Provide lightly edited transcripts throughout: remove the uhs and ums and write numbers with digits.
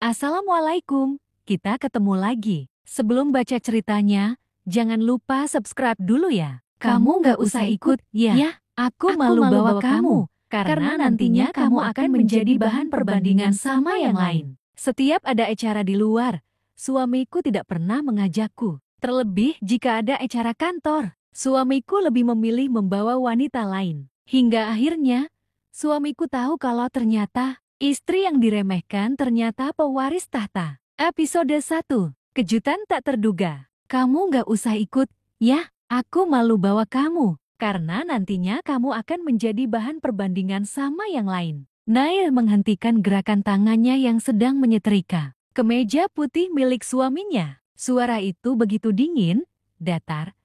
Assalamualaikum, kita ketemu lagi. Sebelum baca ceritanya, jangan lupa subscribe dulu ya. Kamu nggak usah ikut, ya. Aku malu bawa kamu, karena nantinya kamu akan menjadi bahan perbandingan sama yang lain. Setiap ada acara di luar, suamiku tidak pernah mengajakku. Terlebih jika ada acara kantor, suamiku lebih memilih membawa wanita lain. Hingga akhirnya, suamiku tahu kalau ternyata istri yang diremehkan ternyata pewaris tahta. Episode 1. Kejutan tak terduga. Kamu nggak usah ikut, ya. Aku malu bawa kamu, karena nantinya kamu akan menjadi bahan perbandingan sama yang lain. Nair menghentikan gerakan tangannya yang sedang menyetrika kemeja putih milik suaminya. Suara itu begitu dingin, datar,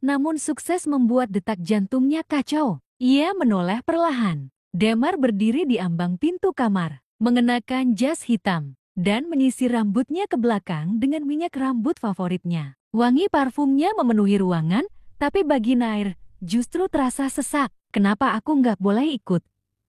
namun sukses membuat detak jantungnya kacau. Ia menoleh perlahan. Damar berdiri di ambang pintu kamar, mengenakan jas hitam, dan menyisir rambutnya ke belakang dengan minyak rambut favoritnya. Wangi parfumnya memenuhi ruangan, tapi bagi Nair, justru terasa sesak. Kenapa aku nggak boleh ikut,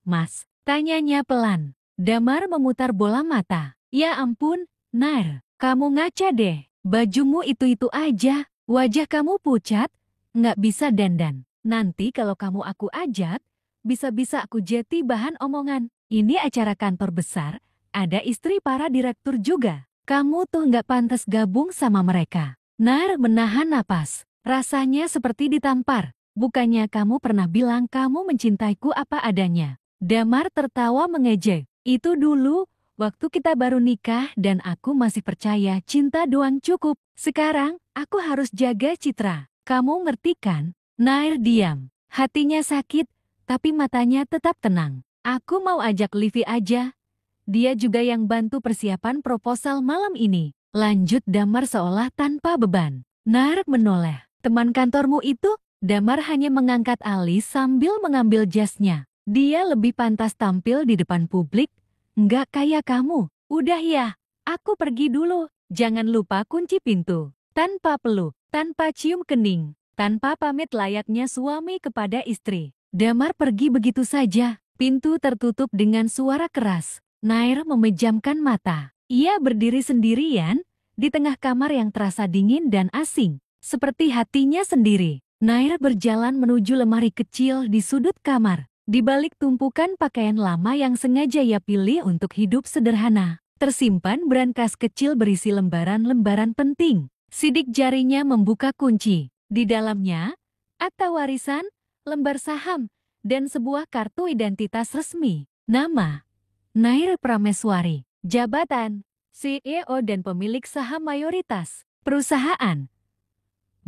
Mas? Tanyanya pelan. Damar memutar bola mata. Ya ampun, Nair, kamu ngaca deh. Bajumu itu-itu aja, wajah kamu pucat, nggak bisa dandan. Nanti kalau kamu aku ajak, bisa-bisa aku jadi bahan omongan. Ini acara kantor besar, ada istri para direktur juga. Kamu tuh nggak pantas gabung sama mereka. Nair menahan napas. Rasanya seperti ditampar. Bukannya kamu pernah bilang kamu mencintaiku apa adanya? Damar tertawa mengejek. Itu dulu, waktu kita baru nikah dan aku masih percaya cinta doang cukup. Sekarang, aku harus jaga citra. Kamu ngerti kan? Nair diam. Hatinya sakit, tapi matanya tetap tenang. Aku mau ajak Livi aja. Dia juga yang bantu persiapan proposal malam ini. Lanjut Damar seolah tanpa beban. Nair menoleh. Teman kantormu itu? Damar hanya mengangkat alis sambil mengambil jasnya. Dia lebih pantas tampil di depan publik. Nggak kayak kamu. Udah ya, aku pergi dulu. Jangan lupa kunci pintu. Tanpa peluk, tanpa cium kening, tanpa pamit layaknya suami kepada istri. Damar pergi begitu saja. Pintu tertutup dengan suara keras. Nair memejamkan mata. Ia berdiri sendirian di tengah kamar yang terasa dingin dan asing, seperti hatinya sendiri. Nair berjalan menuju lemari kecil di sudut kamar. Di balik tumpukan pakaian lama yang sengaja ia pilih untuk hidup sederhana, tersimpan brankas kecil berisi lembaran-lembaran penting. Sidik jarinya membuka kunci. Di dalamnya, akta warisan, lembar saham, dan sebuah kartu identitas resmi. Nama, Nair Prameswari. Jabatan, CEO dan pemilik saham mayoritas. Perusahaan,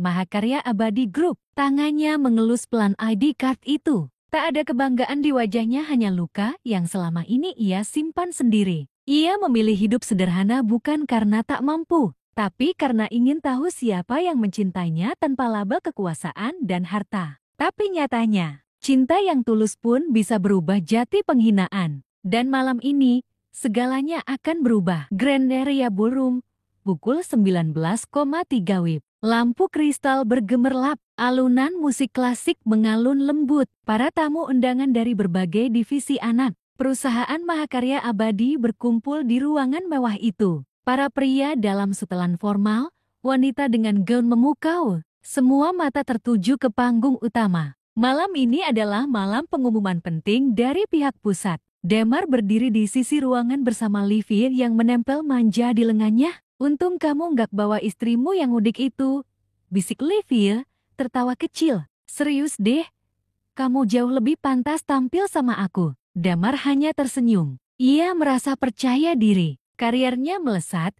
Mahakarya Abadi Group. Tangannya mengelus pelan ID card itu. Tak ada kebanggaan di wajahnya, hanya luka yang selama ini ia simpan sendiri. Ia memilih hidup sederhana bukan karena tak mampu, tapi karena ingin tahu siapa yang mencintainya tanpa laba kekuasaan dan harta. Tapi nyatanya, cinta yang tulus pun bisa berubah jadi penghinaan. Dan malam ini, segalanya akan berubah. Grand Area Ballroom, pukul 19,3 WIB. Lampu kristal bergemerlap, alunan musik klasik mengalun lembut. Para tamu undangan dari berbagai divisi anak perusahaan Mahakarya Abadi berkumpul di ruangan mewah itu. Para pria dalam setelan formal, wanita dengan gaun memukau, semua mata tertuju ke panggung utama. Malam ini adalah malam pengumuman penting dari pihak pusat. Damar berdiri di sisi ruangan bersama Livi yang menempel manja di lengannya. Untung kamu nggak bawa istrimu yang udik itu, bisik Livi, tertawa kecil. Serius deh, kamu jauh lebih pantas tampil sama aku. Damar hanya tersenyum. Ia merasa percaya diri, karirnya melesat,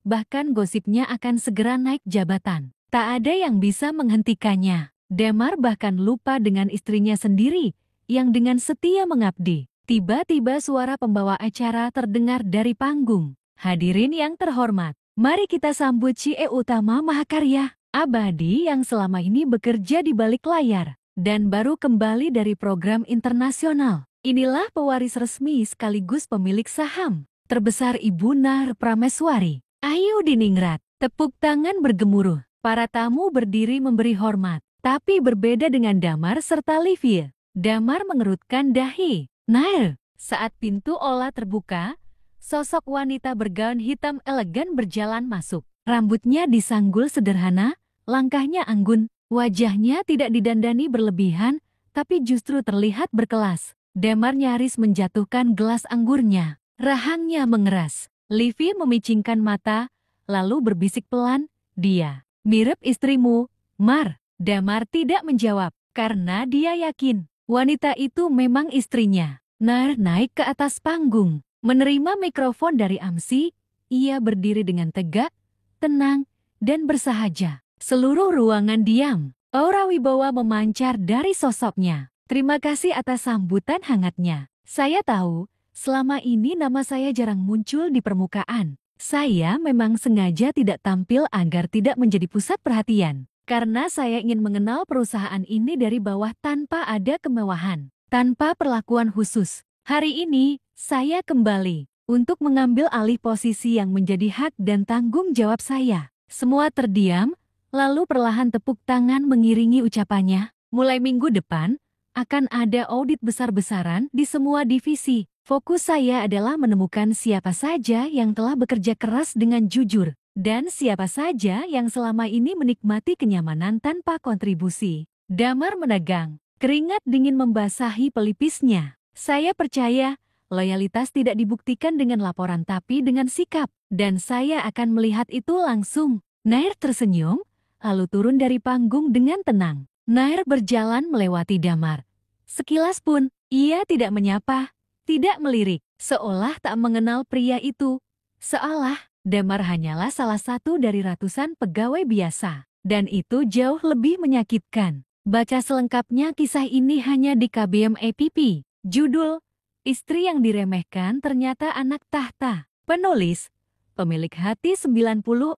bahkan gosipnya akan segera naik jabatan. Tak ada yang bisa menghentikannya. Damar bahkan lupa dengan istrinya sendiri, yang dengan setia mengabdi. Tiba-tiba suara pembawa acara terdengar dari panggung. Hadirin yang terhormat, mari kita sambut CEO utama Mahakarya Abadi yang selama ini bekerja di balik layar dan baru kembali dari program internasional. Inilah pewaris resmi sekaligus pemilik saham terbesar Ibu Nair Prameswari. Ayo diningrat. Tepuk tangan bergemuruh. Para tamu berdiri memberi hormat. Tapi berbeda dengan Damar serta Livi. Damar mengerutkan dahi. Nair, saat pintu olah terbuka, Sosok wanita bergaun hitam elegan berjalan masuk. Rambutnya disanggul sederhana, langkahnya anggun, wajahnya tidak didandani berlebihan, tapi justru terlihat berkelas. Damar nyaris menjatuhkan gelas anggurnya. Rahangnya mengeras. Livy memicingkan mata, lalu berbisik pelan, "Dia mirip istrimu, Mar." Damar tidak menjawab, karena dia yakin wanita itu memang istrinya. Nair naik ke atas panggung, menerima mikrofon dari Amsi. Ia berdiri dengan tegak, tenang, dan bersahaja. Seluruh ruangan diam. Aura wibawa memancar dari sosoknya. "Terima kasih atas sambutan hangatnya. Saya tahu, selama ini nama saya jarang muncul di permukaan. Saya memang sengaja tidak tampil agar tidak menjadi pusat perhatian. Karena saya ingin mengenal perusahaan ini dari bawah tanpa ada kemewahan, tanpa perlakuan khusus. Hari ini, saya kembali untuk mengambil alih posisi yang menjadi hak dan tanggung jawab saya." Semua terdiam, lalu perlahan tepuk tangan mengiringi ucapannya. "Mulai minggu depan, akan ada audit besar-besaran di semua divisi. Fokus saya adalah menemukan siapa saja yang telah bekerja keras dengan jujur, dan siapa saja yang selama ini menikmati kenyamanan tanpa kontribusi." Damar menegang, keringat dingin membasahi pelipisnya. "Saya percaya, loyalitas tidak dibuktikan dengan laporan tapi dengan sikap, dan saya akan melihat itu langsung." Nair tersenyum, lalu turun dari panggung dengan tenang. Nair berjalan melewati Damar. Sekilas pun, ia tidak menyapa, tidak melirik, seolah tak mengenal pria itu. Seolah Damar hanyalah salah satu dari ratusan pegawai biasa. Dan itu jauh lebih menyakitkan. Baca selengkapnya kisah ini hanya di KBM APP. Judul, Istri yang Diremehkan Ternyata Anak Tahta. Penulis, Pemilik Hati 90